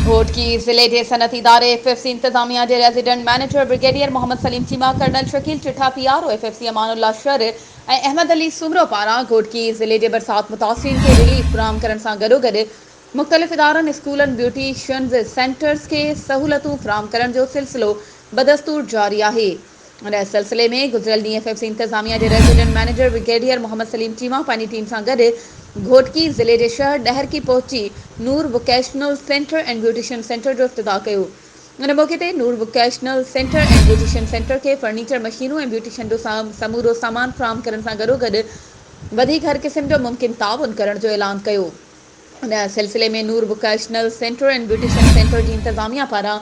घोटकी ज़िले के सनअती इदारे एफएफसी इंतजामिया के resident manager brigadier Mohammad Saleem Cheema colonel Shakeel Chitha PRO FFC Amanullah Shar Ahmed Ali Soomro पारा घोटकी ज़िले के बरसात मुतासिरीन के रिलीफ फराहम करण सां गॾोगॾु मुख़्तलिफ़ इदारनि स्कूलनि ब्यूटिशियन्स सेंटर्स के सहूलतूं फराहम करण जो सिलसिलो बदस्तूर जारी आहे। इन सिलसिले में गुज़िरियल ॾींहुं एफएफसी इंतजामिया के resident manager brigadier Mohammad Saleem Cheema पंहिंजी टीम सां गॾु घोटकी ज़िले के शहर डहर की पहुची Noor vocational centre and beautician centre जो इफ्तिताह कयो। इन मौके ते Noor vocational centre and beautician centre के फर्नीचर मशीनूं ऐं ब्यूटिशियन जो समूरो सामान फराहम करण सां गॾोगॾु वधीक हर क़िस्म जो मुमकिन ताउन करण जो ऐलान कयो। इन सिलसिले में Noor vocational centre and beautician centre की इंतजामिया पारां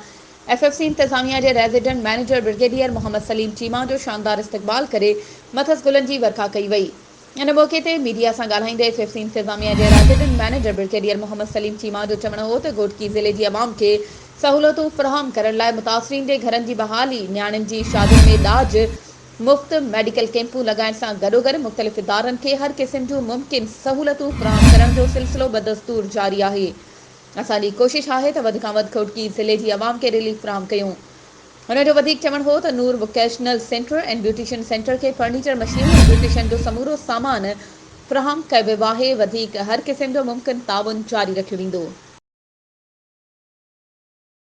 एफएफसी इंतजामिया के resident manager brigadier Mohammad Saleem Cheema जो शानदार इस्तकबाल करे मथस गुलन की वर्खा कई वई। इन मौके ते मीडिया सां ॻाल्हाईंदे एफएफसी इंतजामिया के resident manager brigadier Mohammad Saleem Cheema जो चवणु हो त घोटकी ज़िले की अवाम के सहूलतूं फराहम करण लाइ मुतासिरीन के घरनि की बहाली, न्याणियुनि जी शादियुनि में ॾाज, मुफ़्त मेडिकल कैंपूं लॻाइण सां गॾोगॾु मुख़्तलिफ़ इदारनि खे हर क़िस्म जूं मुमकिन सहूलतूं फराहम करण जो सिलसिलो बदस्तूर जारी आहे। असांजी कोशिश आहे त वधि खां वधि घोटकी ज़िले की अवाम के रिलीफ फराहम कयूं। हुनजो वधीक चवणु हो त Noor vocational centre and beautician centre के फर्नीचर मशीन ऐं ब्यूटिशियन जो समूरो सामान फराहम कयो वियो आहे। वधीक हर क़िस्म जो मुमकिन ताउन जारी रखियो वेंदो।